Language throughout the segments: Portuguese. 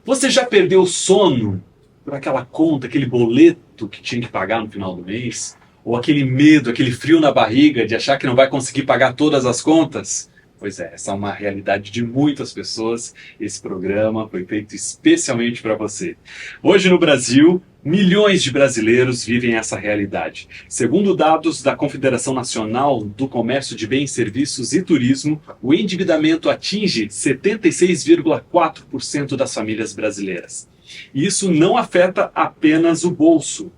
Você já perdeu o sono por aquela conta, aquele boleto que tinha que pagar no final do mês? Ou aquele medo, aquele frio na barriga de achar que não vai conseguir pagar todas as contas? Pois é, essa é uma realidade de muitas pessoas. Esse programa foi feito especialmente para você. Hoje no Brasil, milhões de brasileiros vivem essa realidade. Segundo dados da Confederação Nacional do Comércio de Bens, Serviços e Turismo, o endividamento atinge 76,4% das famílias brasileiras. E isso não afeta apenas o bolso.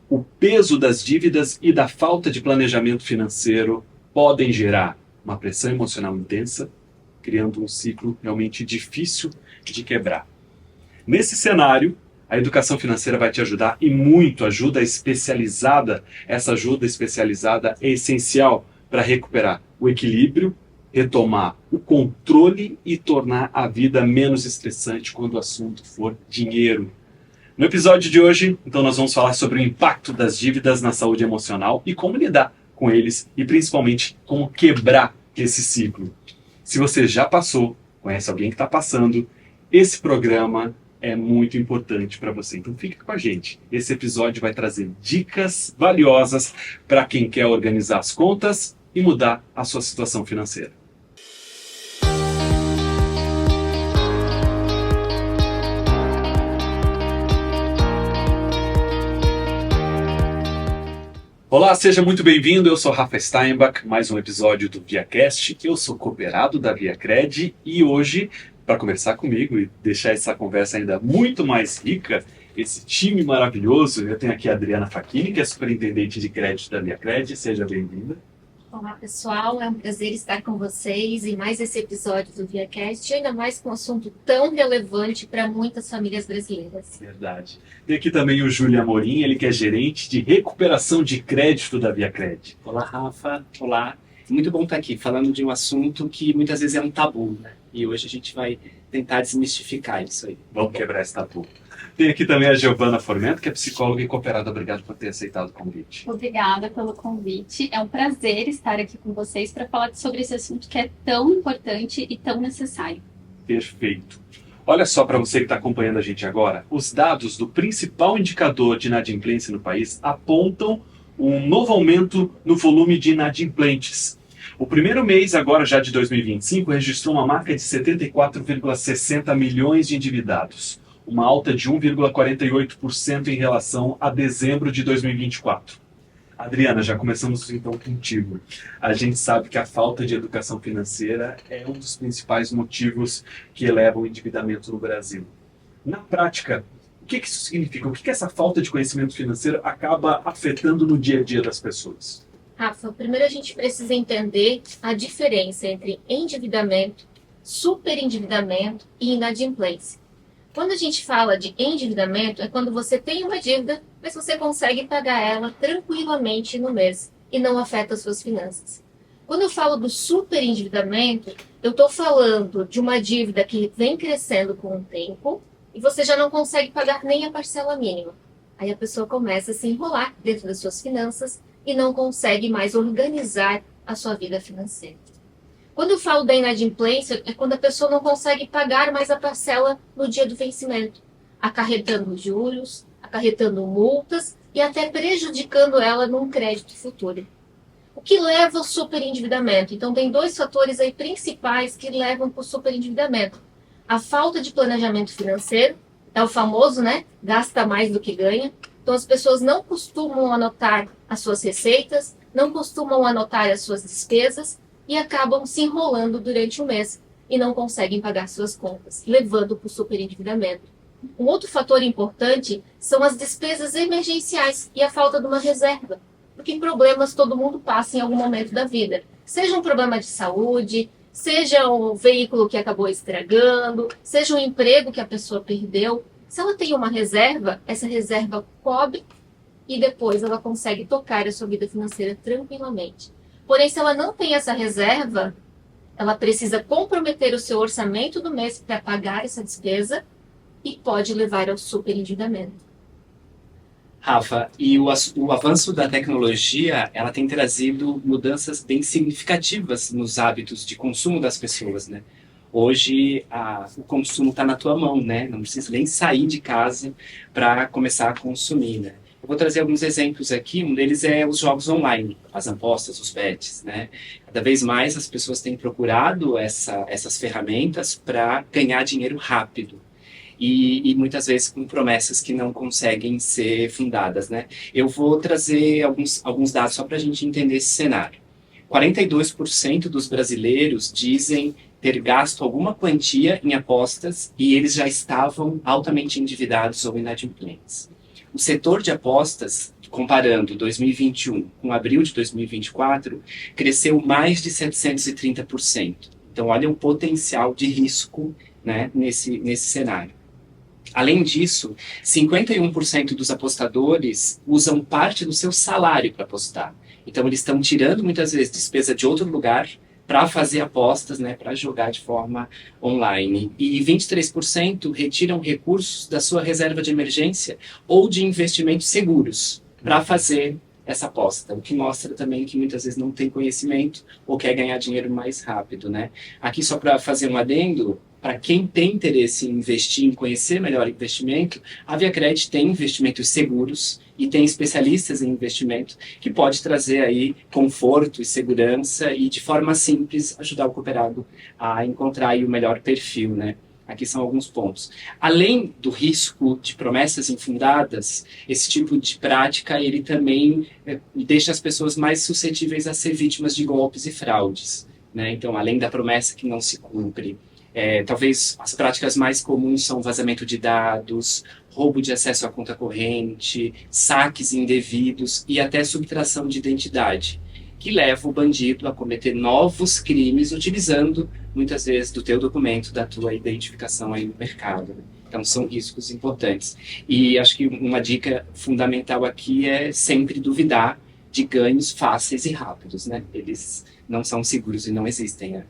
O peso das dívidas e da falta de planejamento financeiro podem gerar uma pressão emocional intensa, criando um ciclo realmente difícil de quebrar. Nesse cenário, a educação financeira vai te ajudar e muito. Essa ajuda especializada é essencial para recuperar o equilíbrio, retomar o controle e tornar a vida menos estressante quando o assunto for dinheiro. No episódio de hoje, então, nós vamos falar sobre o impacto das dívidas na saúde emocional e como lidar com eles e principalmente como quebrar esse ciclo. Se você já passou, conhece alguém que está passando, esse programa é muito importante para você. Então fica com a gente. Esse episódio vai trazer dicas valiosas para quem quer organizar as contas e mudar a sua situação financeira. Olá, seja muito bem-vindo. Eu sou Rafa Steinbach, mais um episódio do ViaCast. Eu sou cooperado da ViaCred e hoje, para conversar comigo e deixar essa conversa ainda muito mais rica, esse time maravilhoso, eu tenho aqui a Adriana Facchini, que é superintendente de crédito da ViaCred. Seja bem-vinda. Olá, pessoal. É um prazer estar com vocês em mais esse episódio do ViaCast, e ainda mais com um assunto tão relevante para muitas famílias brasileiras. Verdade. Tem aqui também o Júlio Amorim, ele que é gerente de recuperação de crédito da ViaCred. Olá, Rafa. Olá. Muito bom estar aqui falando de um assunto que muitas vezes é um tabu, né? E hoje a gente vai tentar desmistificar isso aí. Vamos quebrar esse tabu. Tem aqui também a Giovana Formento, que é psicóloga e cooperada. Obrigado por ter aceitado o convite. Obrigada pelo convite. É um prazer estar aqui com vocês para falar sobre esse assunto que é tão importante e tão necessário. Perfeito. Olha só, para você que está acompanhando a gente agora, os dados do principal indicador de inadimplência no país apontam um novo aumento no volume de inadimplentes. O primeiro mês, agora já de 2025, registrou uma marca de 74,60 milhões de endividados, uma alta de 1,48% em relação a dezembro de 2024. Adriana, já começamos então contigo. A gente sabe que a falta de educação financeira é um dos principais motivos que elevam o endividamento no Brasil. Na prática, o que isso significa? O que essa falta de conhecimento financeiro acaba afetando no dia a dia das pessoas? Rafa, primeiro a gente precisa entender a diferença entre endividamento, superendividamento e inadimplência. Quando a gente fala de endividamento, é quando você tem uma dívida, mas você consegue pagar ela tranquilamente no mês e não afeta as suas finanças. Quando eu falo do superendividamento, eu estou falando de uma dívida que vem crescendo com o tempo e você já não consegue pagar nem a parcela mínima. Aí a pessoa começa a se enrolar dentro das suas finanças e não consegue mais organizar a sua vida financeira. Quando eu falo da inadimplência, é quando a pessoa não consegue pagar mais a parcela no dia do vencimento, acarretando juros, acarretando multas e até prejudicando ela num crédito futuro. O que leva ao superendividamento? Então, tem dois fatores aí principais que levam para o superendividamento. A falta de planejamento financeiro, é o famoso, né? Gasta mais do que ganha. Então, as pessoas não costumam anotar as suas receitas, não costumam anotar as suas despesas, e acabam se enrolando durante o mês e não conseguem pagar suas contas, levando para o superendividamento. Um outro fator importante são as despesas emergenciais e a falta de uma reserva, porque problemas todo mundo passa em algum momento da vida. Seja um problema de saúde, seja um veículo que acabou estragando, seja um emprego que a pessoa perdeu. Se ela tem uma reserva, essa reserva cobre e depois ela consegue tocar a sua vida financeira tranquilamente. Porém, se ela não tem essa reserva, ela precisa comprometer o seu orçamento do mês para pagar essa despesa e pode levar ao superendividamento. Rafa, e o avanço da tecnologia, ela tem trazido mudanças bem significativas nos hábitos de consumo das pessoas, né? Hoje o consumo está na tua mão, né? Não precisa nem sair de casa para começar a consumir, né? Eu vou trazer alguns exemplos aqui. Um deles é os jogos online, as apostas, os bets, né? Cada vez mais as pessoas têm procurado essas ferramentas para ganhar dinheiro rápido. E muitas vezes com promessas que não conseguem ser fundadas, né? Eu vou trazer alguns dados só para a gente entender esse cenário. 42% dos brasileiros dizem ter gasto alguma quantia em apostas e eles já estavam altamente endividados ou inadimplentes. O setor de apostas, comparando 2021 com abril de 2024, cresceu mais de 730%. Então, olha o potencial de risco, né, nesse cenário. Além disso, 51% dos apostadores usam parte do seu salário para apostar. Então, eles estão tirando muitas vezes despesa de outro lugar para fazer apostas, né, para jogar de forma online. E 23% retiram recursos da sua reserva de emergência ou de investimentos seguros para fazer essa aposta, o que mostra também que muitas vezes não tem conhecimento ou quer ganhar dinheiro mais rápido, né? Aqui só para fazer um adendo, para quem tem interesse em investir, em conhecer melhor investimento, a ViaCred tem investimentos seguros e tem especialistas em investimento que pode trazer aí conforto e segurança e de forma simples ajudar o cooperado a encontrar aí o melhor perfil, né? Aqui são alguns pontos. Além do risco de promessas infundadas, esse tipo de prática ele também deixa as pessoas mais suscetíveis a ser vítimas de golpes e fraudes, né? Então, além da promessa que não se cumpre, talvez as práticas mais comuns são vazamento de dados, roubo de acesso à conta corrente, saques indevidos e até subtração de identidade, que leva o bandido a cometer novos crimes utilizando, muitas vezes, do teu documento, da tua identificação aí no mercado. Então, são riscos importantes. E acho que uma dica fundamental aqui é sempre duvidar de ganhos fáceis e rápidos, né? Eles não são seguros e não existem, né?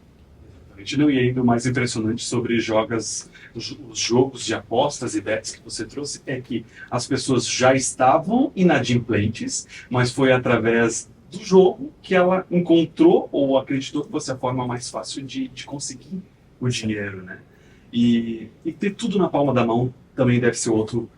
Não, e ainda o mais impressionante sobre os jogos de apostas e bets que você trouxe é que as pessoas já estavam inadimplentes, mas foi através do jogo que ela encontrou ou acreditou que fosse a forma mais fácil de conseguir o dinheiro, né? E ter tudo na palma da mão também deve ser outro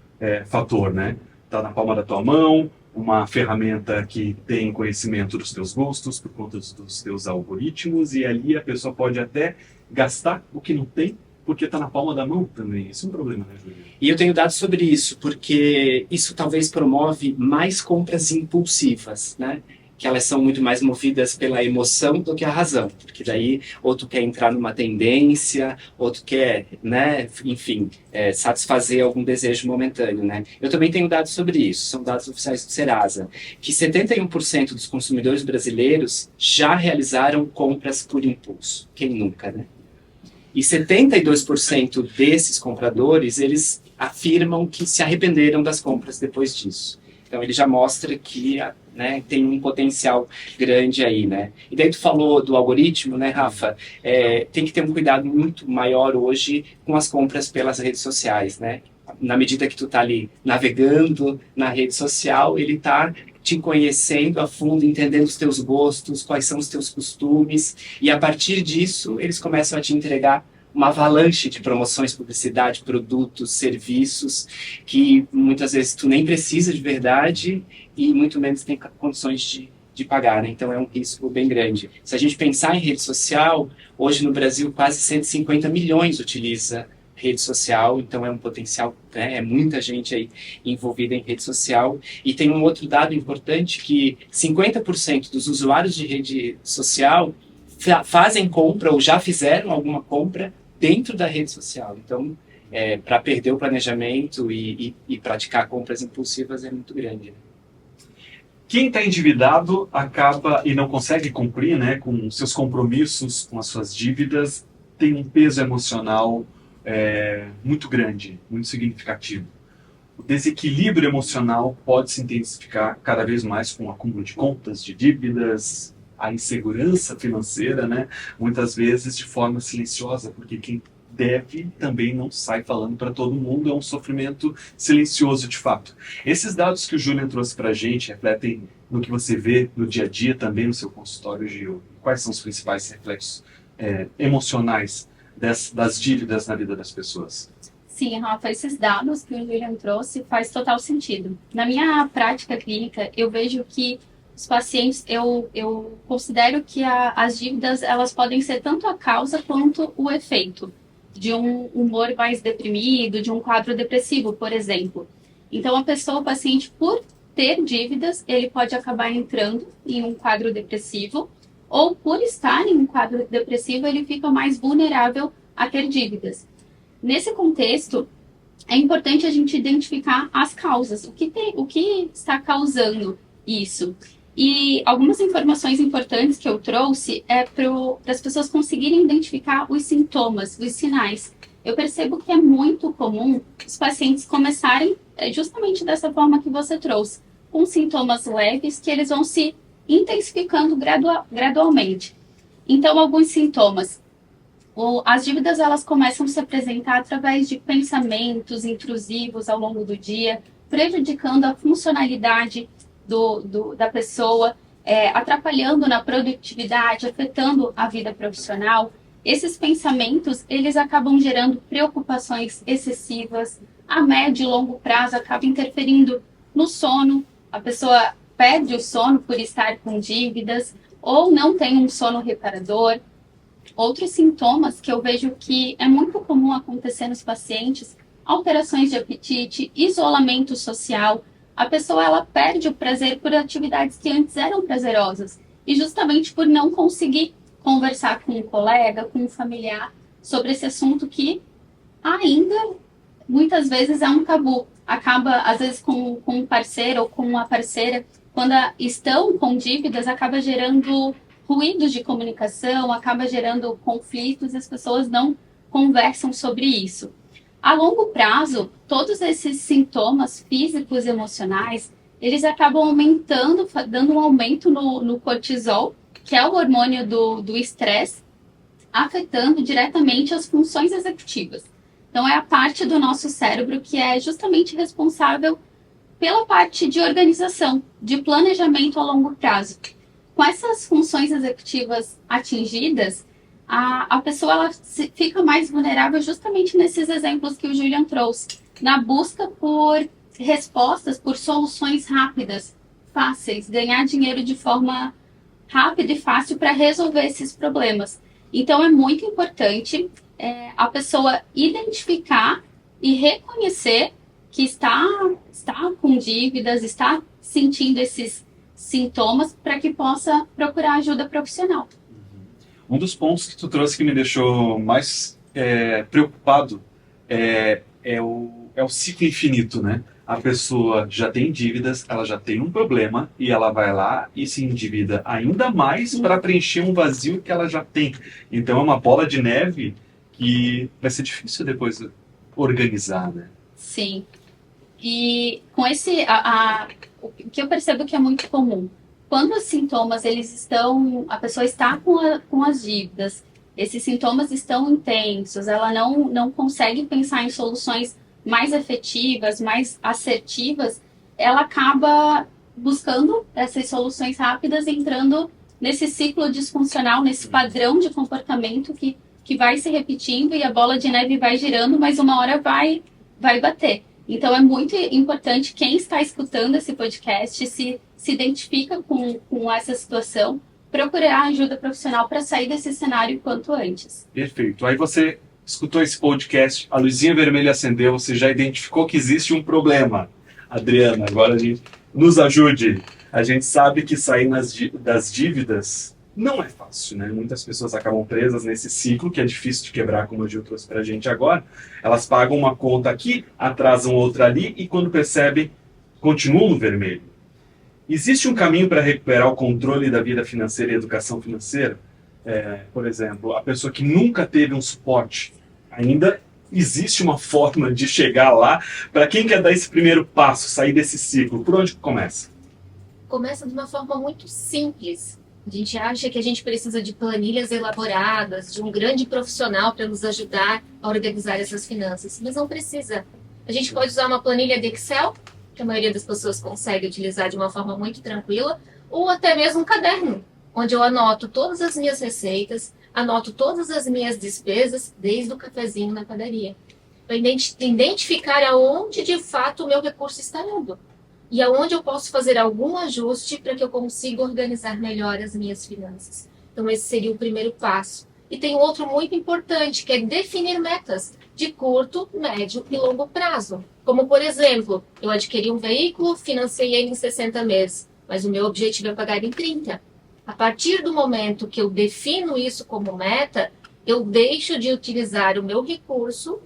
fator, né? Tá na palma da tua mão, uma ferramenta que tem conhecimento dos teus gostos por conta dos teus algoritmos, e ali a pessoa pode até gastar o que não tem porque está na palma da mão também. Isso é um problema, né, Júlio? E eu tenho dados sobre isso, porque isso talvez promove mais compras impulsivas, né? Que elas são muito mais movidas pela emoção do que a razão, porque daí ou tu quer entrar numa tendência, ou tu quer, né, enfim, satisfazer algum desejo momentâneo, né? Eu também tenho dados sobre isso, são dados oficiais do Serasa, que 71% dos consumidores brasileiros já realizaram compras por impulso. Quem nunca, né? E 72% desses compradores, eles afirmam que se arrependeram das compras depois disso. Então, ele já mostra que, né, tem um potencial grande aí, né? E daí tu falou do algoritmo, né, Rafa? Tem que ter um cuidado muito maior hoje com as compras pelas redes sociais, né? Na medida que tu tá ali navegando na rede social, ele tá te conhecendo a fundo, entendendo os teus gostos, quais são os teus costumes, e a partir disso, eles começam a te entregar uma avalanche de promoções, publicidade, produtos, serviços, que muitas vezes tu nem precisa de verdade e muito menos tem condições de pagar, né? Então é um risco bem grande. Se a gente pensar em rede social, hoje no Brasil quase 150 milhões utiliza rede social, então é um potencial, né? É muita gente aí envolvida em rede social. E tem um outro dado importante que 50% dos usuários de rede social fazem compra ou já fizeram alguma compra dentro da rede social. Então, para perder o planejamento e praticar compras impulsivas é muito grande, né? Quem está endividado acaba e não consegue cumprir, né, com seus compromissos, com as suas dívidas, tem um peso emocional muito grande, muito significativo. O desequilíbrio emocional pode se intensificar cada vez mais com o acúmulo de contas, de dívidas, a insegurança financeira, né? Muitas vezes de forma silenciosa, porque quem deve também não sai falando para todo mundo, é um sofrimento silencioso de fato. Esses dados que o Julian trouxe para a gente refletem no que você vê no dia a dia também no seu consultório, Gil. Quais são os principais reflexos emocionais das dívidas na vida das pessoas? Sim, Rafa, esses dados que o William trouxe faz total sentido. Na minha prática clínica, eu vejo que os pacientes, eu considero que as dívidas, elas podem ser tanto a causa quanto o efeito de um humor mais deprimido, de um quadro depressivo, por exemplo. Então, o paciente, por ter dívidas, ele pode acabar entrando em um quadro depressivo, ou por estar em um quadro depressivo, ele fica mais vulnerável a ter dívidas. Nesse contexto, é importante a gente identificar as causas, o que está causando isso. E algumas informações importantes que eu trouxe é para as pessoas conseguirem identificar os sintomas, os sinais. Eu percebo que é muito comum os pacientes começarem justamente dessa forma que você trouxe, com sintomas leves que eles vão se intensificando gradualmente. Então, alguns sintomas. As dívidas, elas começam a se apresentar através de pensamentos intrusivos ao longo do dia, prejudicando a funcionalidade da pessoa, atrapalhando na produtividade, afetando a vida profissional. Esses pensamentos, eles acabam gerando preocupações excessivas, a médio e longo prazo acaba interferindo no sono, a pessoa perde o sono por estar com dívidas, ou não tem um sono reparador. Outros sintomas que eu vejo que é muito comum acontecer nos pacientes, alterações de apetite, isolamento social. A pessoa, ela perde o prazer por atividades que antes eram prazerosas. E justamente por não conseguir conversar com um colega, com um familiar, sobre esse assunto que ainda, muitas vezes, é um tabu. Acaba, às vezes, com um parceiro ou com uma parceira, quando estão com dívidas, acaba gerando ruídos de comunicação, acaba gerando conflitos e as pessoas não conversam sobre isso. A longo prazo, todos esses sintomas físicos e emocionais, eles acabam aumentando, dando um aumento no cortisol, que é o hormônio do estresse, afetando diretamente as funções executivas. Então, é a parte do nosso cérebro que é justamente responsável pela parte de organização, de planejamento a longo prazo. Com essas funções executivas atingidas, a pessoa ela fica mais vulnerável justamente nesses exemplos que o Julian trouxe, na busca por respostas, por soluções rápidas, fáceis, ganhar dinheiro de forma rápida e fácil para resolver esses problemas. Então, é muito importante a pessoa identificar e reconhecer que está com dívidas, está sentindo esses sintomas para que possa procurar ajuda profissional. Um dos pontos que tu trouxe que me deixou mais preocupado é o ciclo infinito, né? A pessoa já tem dívidas, ela já tem um problema e ela vai lá e se endivida ainda mais para preencher um vazio que ela já tem. Então é uma bola de neve que vai ser difícil depois organizar, né? Sim. E com o que eu percebo que é muito comum, quando os sintomas a pessoa está com as dívidas, esses sintomas estão intensos, ela não consegue pensar em soluções mais efetivas, mais assertivas, ela acaba buscando essas soluções rápidas, entrando nesse ciclo disfuncional, nesse padrão de comportamento que vai se repetindo e a bola de neve vai girando, mas uma hora vai bater. Então, é muito importante quem está escutando esse podcast se identifica com essa situação, procurar ajuda profissional para sair desse cenário quanto antes. Perfeito. Aí você escutou esse podcast, a luzinha vermelha acendeu, você já identificou que existe um problema. Adriana, agora a gente nos ajude. A gente sabe que sair das dívidas não é fácil, né? Muitas pessoas acabam presas nesse ciclo, que é difícil de quebrar, como a Gil trouxe pra gente agora. Elas pagam uma conta aqui, atrasam outra ali, e quando percebem, continuam no vermelho. Existe um caminho para recuperar o controle da vida financeira e educação financeira? Por exemplo, a pessoa que nunca teve um suporte, ainda existe uma forma de chegar lá. Para quem quer dar esse primeiro passo, sair desse ciclo, por onde começa? Começa de uma forma muito simples. A gente acha que a gente precisa de planilhas elaboradas, de um grande profissional para nos ajudar a organizar essas finanças, mas não precisa. A gente pode usar uma planilha de Excel, que a maioria das pessoas consegue utilizar de uma forma muito tranquila, ou até mesmo um caderno, onde eu anoto todas as minhas receitas, anoto todas as minhas despesas, desde o cafezinho na padaria. Para identificar aonde de fato o meu recurso está indo e aonde eu posso fazer algum ajuste para que eu consiga organizar melhor as minhas finanças. Então esse seria o primeiro passo. E tem outro muito importante, que é definir metas de curto, médio e longo prazo. Como, por exemplo, eu adquiri um veículo, financei ele em 60 meses, mas o meu objetivo é pagar em 30. A partir do momento que eu defino isso como meta, eu deixo de utilizar o meu recurso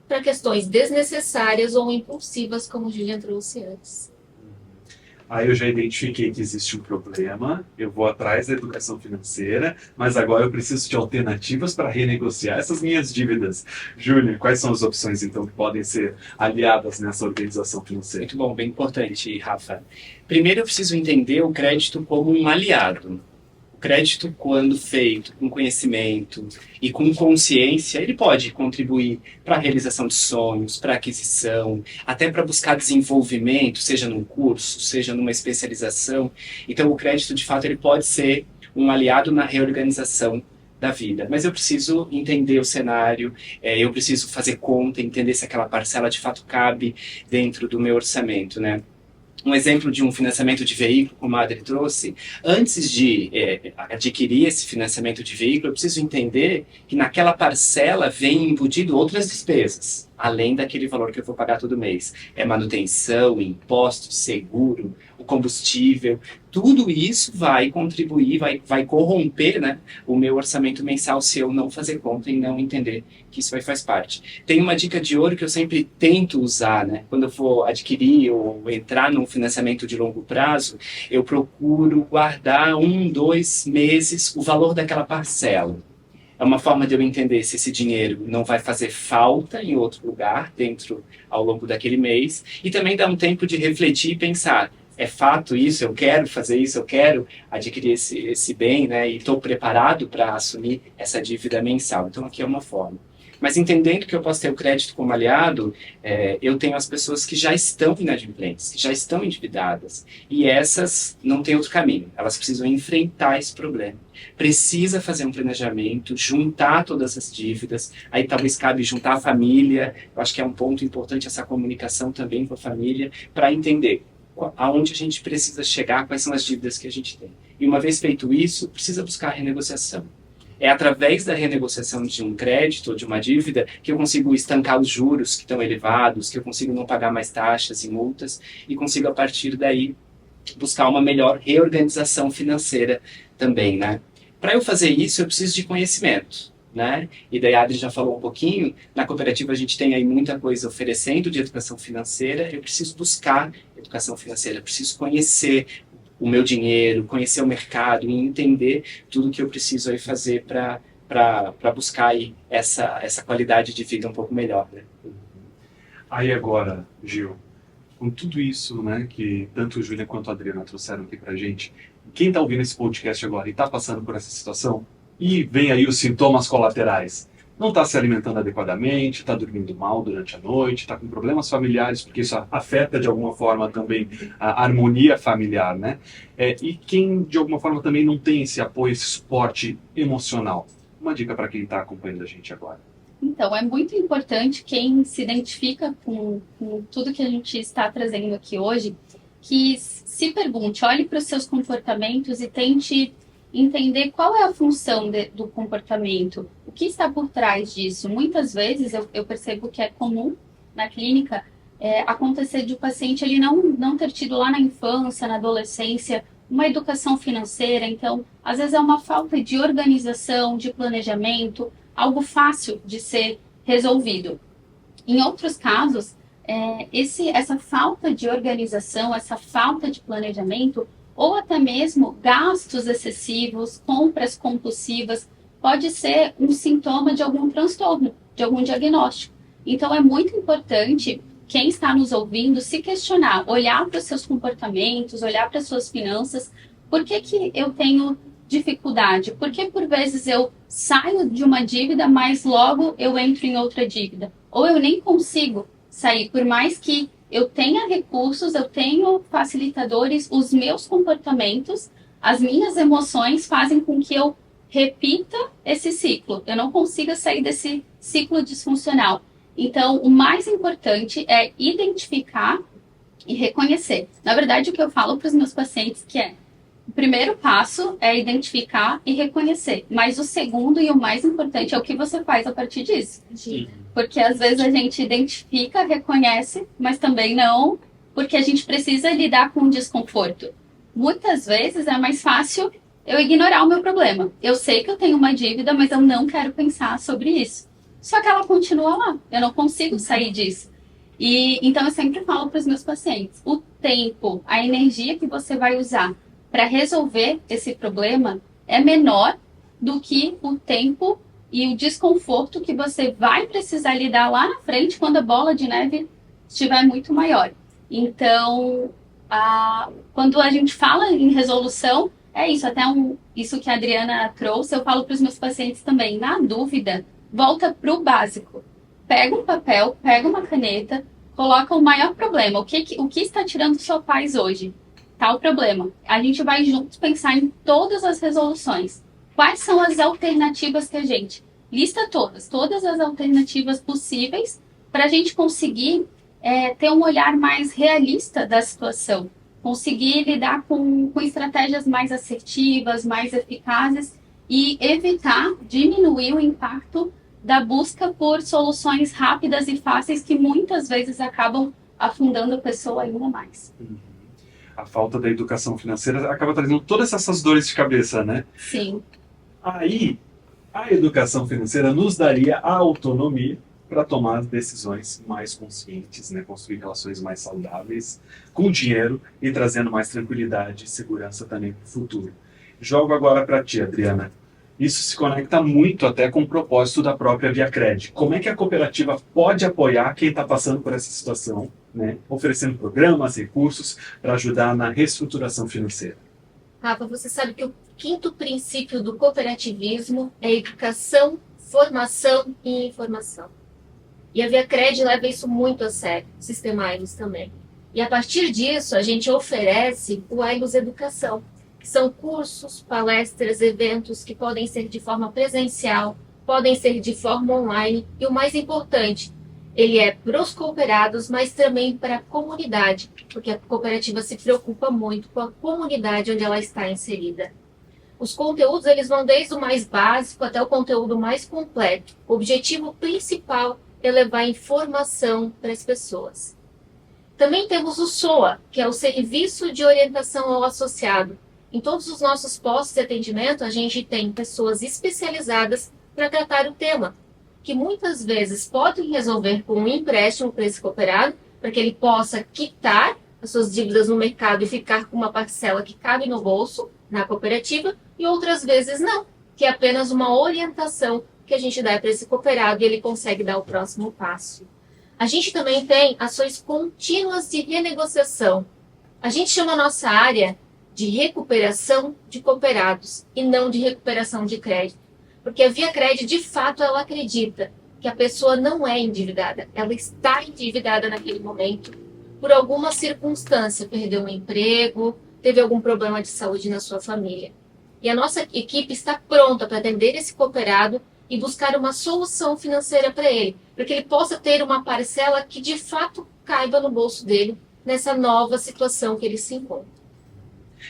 para questões desnecessárias ou impulsivas, como o Julian trouxe antes. Aí eu já identifiquei que existe um problema, eu vou atrás da educação financeira, mas agora eu preciso de alternativas para renegociar essas minhas dívidas. Júlia, quais são as opções, então, que podem ser aliadas nessa organização financeira? Muito bom, bem importante, Rafa. Primeiro eu preciso entender o crédito como um aliado. O crédito, quando feito com conhecimento e com consciência, ele pode contribuir para a realização de sonhos, para a aquisição, até para buscar desenvolvimento, seja num curso, seja numa especialização. Então, o crédito, de fato, ele pode ser um aliado na reorganização da vida. Mas eu preciso entender o cenário, eu preciso fazer conta, entender se aquela parcela, de fato, cabe dentro do meu orçamento, né? Um exemplo de um financiamento de veículo, como a Adri trouxe, antes de adquirir esse financiamento de veículo, eu preciso entender que naquela parcela vem embutido outras despesas, além daquele valor que eu vou pagar todo mês. É manutenção, impostos, seguro, o combustível, tudo isso vai contribuir, vai corromper, né, o meu orçamento mensal se eu não fazer conta e não entender que isso faz parte. Tem uma dica de ouro que eu sempre tento usar, né, quando eu for adquirir ou entrar num financiamento de longo prazo, eu procuro guardar 1, 2 meses o valor daquela parcela. É uma forma de eu entender se esse dinheiro não vai fazer falta em outro lugar, ao longo daquele mês, e também dá um tempo de refletir e pensar, é fato isso, eu quero fazer isso, eu quero adquirir esse bem, né, e estou preparado para assumir essa dívida mensal. Então aqui é uma forma. Mas entendendo que eu posso ter o crédito como aliado, eu tenho as pessoas que já estão inadimplentes, que já estão endividadas. E essas não têm outro caminho. Elas precisam enfrentar esse problema. Precisa fazer um planejamento, juntar todas as dívidas. Aí talvez cabe juntar a família. Eu acho que é um ponto importante essa comunicação também com a família, para entender aonde a gente precisa chegar, quais são as dívidas que a gente tem. E uma vez feito isso, precisa buscar renegociação. É através da renegociação de um crédito ou de uma dívida que eu consigo estancar os juros que estão elevados, que eu consigo não pagar mais taxas e multas e consigo, a partir daí, buscar uma melhor reorganização financeira também, né? Para eu fazer isso, eu preciso de conhecimento, né? E daí a Adri já falou um pouquinho, na cooperativa a gente tem aí muita coisa oferecendo de educação financeira, eu preciso buscar educação financeira, eu preciso conhecer o meu dinheiro, conhecer o mercado e entender tudo que eu preciso aí fazer para buscar aí essa qualidade de vida um pouco melhor, né? Aí agora, Gil, com tudo isso, né, que tanto o Júlia quanto a Adriana trouxeram aqui pra gente, quem está ouvindo esse podcast agora e está passando por essa situação, e vem aí os sintomas colaterais, não está se alimentando adequadamente, está dormindo mal durante a noite, está com problemas familiares, porque isso afeta de alguma forma também a harmonia familiar, né? E quem de alguma forma também não tem esse apoio, esse suporte emocional. Uma dica para quem está acompanhando a gente agora. Então, é muito importante quem se identifica com tudo que a gente está trazendo aqui hoje, que se pergunte, olhe para os seus comportamentos e tente entender qual é a função do comportamento, o que está por trás disso. Muitas vezes eu percebo que é comum na clínica acontecer de o paciente ele não ter tido lá na infância, na adolescência, uma educação financeira. Então, às vezes é uma falta de organização, de planejamento, algo fácil de ser resolvido. Em outros casos, essa falta de organização, essa falta de planejamento, ou até mesmo gastos excessivos, compras compulsivas, pode ser um sintoma de algum transtorno, de algum diagnóstico. Então, é muito importante quem está nos ouvindo se questionar, olhar para os seus comportamentos, olhar para as suas finanças. Por que eu tenho dificuldade? Por que, por vezes, eu saio de uma dívida, mas logo eu entro em outra dívida? Ou eu nem consigo sair, por mais que eu tenho recursos, eu tenho facilitadores, os meus comportamentos, as minhas emoções fazem com que eu repita esse ciclo, eu não consiga sair desse ciclo disfuncional. Então, o mais importante é identificar e reconhecer. Na verdade, o que eu falo para os meus pacientes que é o primeiro passo é identificar e reconhecer, mas o segundo e o mais importante é o que você faz a partir disso. Porque às vezes a gente identifica, reconhece, mas também não, porque a gente precisa lidar com o desconforto. Muitas vezes é mais fácil eu ignorar o meu problema. Eu sei que eu tenho uma dívida, mas eu não quero pensar sobre isso. Só que ela continua lá, eu não consigo sair disso. E então eu sempre falo para os meus pacientes, o tempo, a energia que você vai usar para resolver esse problema é menor do que o tempo e o desconforto que você vai precisar lidar lá na frente quando a bola de neve estiver muito maior. Então, quando a gente fala em resolução, é isso, isso que a Adriana trouxe, eu falo para os meus pacientes também, na dúvida, volta para o básico. Pega um papel, pega uma caneta, coloca o maior problema. O que está tirando sua paz hoje? Tal problema. A gente vai juntos pensar em todas as resoluções. Quais são as alternativas que a gente lista todas as alternativas possíveis para a gente conseguir ter um olhar mais realista da situação, conseguir lidar com estratégias mais assertivas, mais eficazes e evitar diminuir o impacto da busca por soluções rápidas e fáceis que muitas vezes acabam afundando a pessoa ainda mais. A falta da educação financeira acaba trazendo todas essas dores de cabeça, né? Sim. Aí, a educação financeira nos daria a autonomia para tomar decisões mais conscientes, né? Construir relações mais saudáveis com o dinheiro e trazendo mais tranquilidade e segurança também para o futuro. Jogo agora para ti, Adriana. Isso se conecta muito até com o propósito da própria ViaCred. Como é que a cooperativa pode apoiar quem está passando por essa situação, né? Oferecendo programas, recursos para ajudar na reestruturação financeira? Rafa, você sabe que o quinto princípio do cooperativismo é educação, formação e informação. E a ViaCred leva isso muito a sério, o Sistema Ailos também. E a partir disso, a gente oferece o Ailos Educação, que são cursos, palestras, eventos que podem ser de forma presencial, podem ser de forma online e o mais importante, ele é para os cooperados, mas também para a comunidade, porque a cooperativa se preocupa muito com a comunidade onde ela está inserida. Os conteúdos eles vão desde o mais básico até o conteúdo mais completo. O objetivo principal é levar informação para as pessoas. Também temos o SOA, que é o Serviço de Orientação ao Associado. Em todos os nossos postos de atendimento, a gente tem pessoas especializadas para tratar o tema, que muitas vezes podem resolver com um empréstimo para esse cooperado, para que ele possa quitar as suas dívidas no mercado e ficar com uma parcela que cabe no bolso, na cooperativa, e outras vezes não, que é apenas uma orientação que a gente dá para esse cooperado e ele consegue dar o próximo passo. A gente também tem ações contínuas de renegociação. A gente chama a nossa área de recuperação de cooperados e não de recuperação de crédito. Porque a ViaCred, de fato, ela acredita que a pessoa não é endividada. Ela está endividada naquele momento por alguma circunstância. Perdeu um emprego, teve algum problema de saúde na sua família. E a nossa equipe está pronta para atender esse cooperado e buscar uma solução financeira para ele, para que ele possa ter uma parcela que, de fato, caiba no bolso dele nessa nova situação que ele se encontra.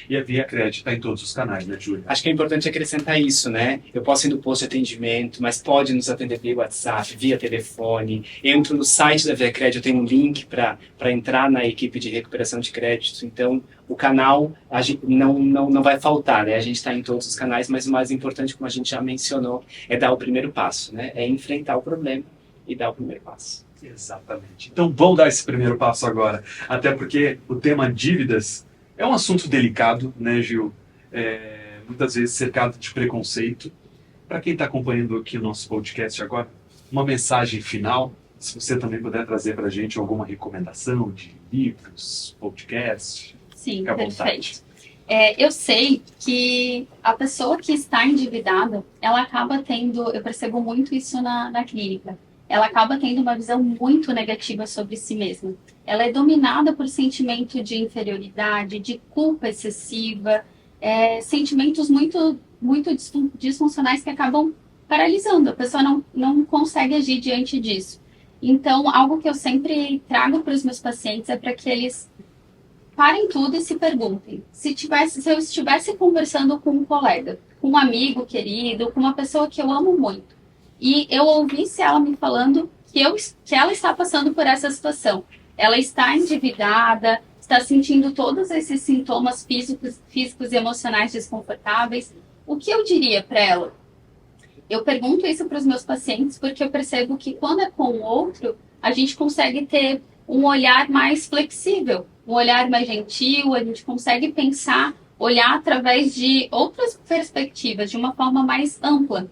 E a ViaCred está em todos os canais, né, Júlia? Acho que é importante acrescentar isso, né? Eu posso ir no posto de atendimento, mas pode nos atender via WhatsApp, via telefone. Entro no site da ViaCred, eu tenho um link para entrar na equipe de recuperação de crédito. Então, o canal não vai faltar, né? A gente está em todos os canais, mas o mais importante, como a gente já mencionou, é dar o primeiro passo, né? É enfrentar o problema e dar o primeiro passo. Exatamente. Então, vamos dar esse primeiro passo agora. Até porque o tema dívidas é um assunto delicado, né, Gil? Muitas vezes cercado de preconceito. Para quem está acompanhando aqui o nosso podcast agora, uma mensagem final, se você também puder trazer para a gente alguma recomendação de livros, podcast. Sim, fica à vontade. perfeito. Eu sei que a pessoa que está endividada, ela acaba tendo, eu percebo muito isso na clínica, ela acaba tendo uma visão muito negativa sobre si mesma. Ela é dominada por sentimento de inferioridade, de culpa excessiva, sentimentos muito muito disfuncionais que acabam paralisando. A pessoa não consegue agir diante disso. Então, algo que eu sempre trago para os meus pacientes é para que eles parem tudo e se perguntem. Se eu estivesse conversando com um colega, com um amigo querido, com uma pessoa que eu amo muito, e eu ouvisse ela me falando que ela está passando por essa situação. Ela está endividada, está sentindo todos esses sintomas físicos e emocionais desconfortáveis. O que eu diria para ela? Eu pergunto isso para os meus pacientes porque eu percebo que quando é com o outro, a gente consegue ter um olhar mais flexível, um olhar mais gentil, a gente consegue pensar, olhar através de outras perspectivas, de uma forma mais ampla.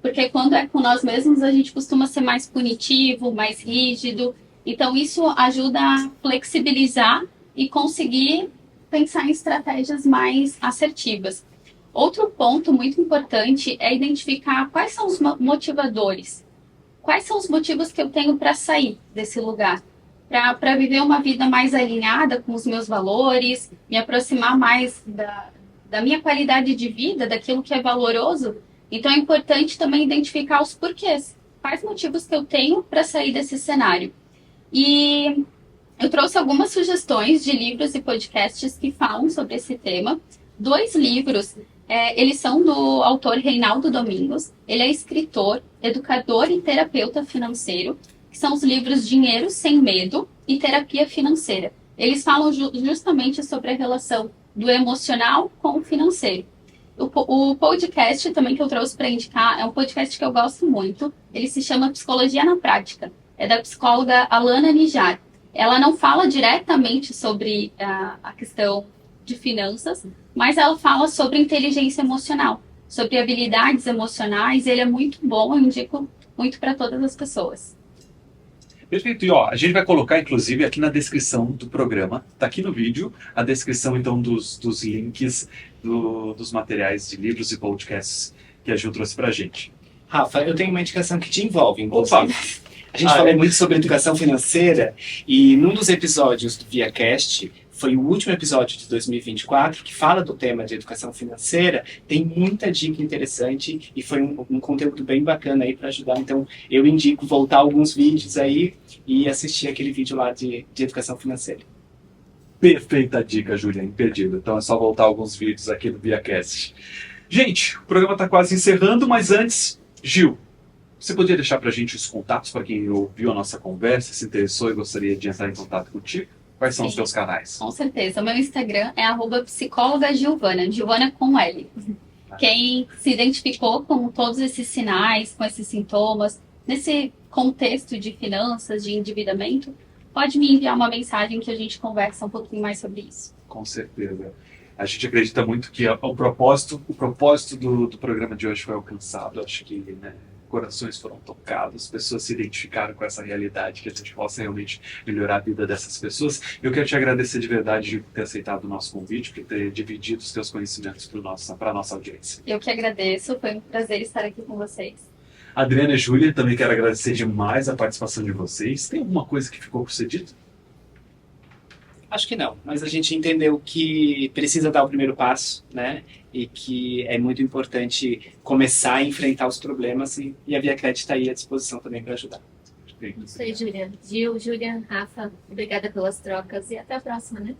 Porque quando é com nós mesmos, a gente costuma ser mais punitivo, mais rígido. Então, isso ajuda a flexibilizar e conseguir pensar em estratégias mais assertivas. Outro ponto muito importante é identificar quais são os motivadores. Quais são os motivos que eu tenho para sair desse lugar? Para viver uma vida mais alinhada com os meus valores, me aproximar mais da minha qualidade de vida, daquilo que é valoroso. Então é importante também identificar os porquês. Quais motivos que eu tenho para sair desse cenário? E eu trouxe algumas sugestões de livros e podcasts que falam sobre esse tema. 2 livros, eles são do autor Reinaldo Domingos. Ele é escritor, educador e terapeuta financeiro, que são os livros Dinheiro Sem Medo e Terapia Financeira. Eles falam justamente sobre a relação do emocional com o financeiro. O podcast também que eu trouxe para indicar é um podcast que eu gosto muito. Ele se chama Psicologia na Prática. É da psicóloga Alana Nijar. Ela não fala diretamente sobre a questão de finanças, mas ela fala sobre inteligência emocional, sobre habilidades emocionais. Ele é muito bom, eu indico muito para todas as pessoas. Perfeito. E a gente vai colocar, inclusive, aqui na descrição do programa, tá aqui no vídeo, a descrição, então, dos links dos materiais de livros e podcasts que a Gil trouxe pra gente. Rafa, eu tenho uma indicação que te envolve, inclusive. Opa! A gente falou muito sobre educação financeira e num dos episódios do ViaCast, foi o último episódio de 2024, que fala do tema de educação financeira, tem muita dica interessante e foi um conteúdo bem bacana aí para ajudar. Então, eu indico voltar alguns vídeos aí e assistir aquele vídeo lá de educação financeira. Perfeita dica, Júlia, imperdível. Então é só voltar alguns vídeos aqui do ViaCast. Gente, o programa está quase encerrando, mas antes, Gil, você poderia deixar para a gente os contatos para quem ouviu a nossa conversa, se interessou e gostaria de entrar em contato contigo? Quais são os seus canais? Com certeza. O meu Instagram é @psicólogagilvana, Gilvana com L. Quem se identificou com todos esses sinais, com esses sintomas, nesse contexto de finanças, de endividamento, pode me enviar uma mensagem que a gente conversa um pouquinho mais sobre isso. Com certeza. A gente acredita muito que o propósito do programa de hoje foi alcançado. Acho que corações foram tocados, pessoas se identificaram com essa realidade, que a gente possa realmente melhorar a vida dessas pessoas. Eu quero te agradecer de verdade por ter aceitado o nosso convite, por ter dividido os teus conhecimentos para a nossa audiência. Eu que agradeço, foi um prazer estar aqui com vocês. Adriana e Júlia, também quero agradecer demais a participação de vocês. Tem alguma coisa que ficou por ser dito? Acho que não, mas a gente entendeu que precisa dar o primeiro passo, né? E que é muito importante começar a enfrentar os problemas e a ViaCred está aí à disposição também para ajudar. Isso aí, Júlia. Gil, Júlia, Rafa, obrigada pelas trocas e até a próxima, né?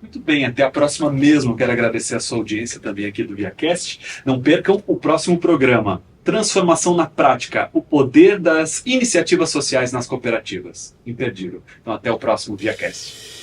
Muito bem, até a próxima mesmo. Quero agradecer a sua audiência também aqui do ViaCast. Não percam o próximo programa, Transformação na Prática, o poder das iniciativas sociais nas cooperativas. Imperdível. Então até o próximo ViaCast.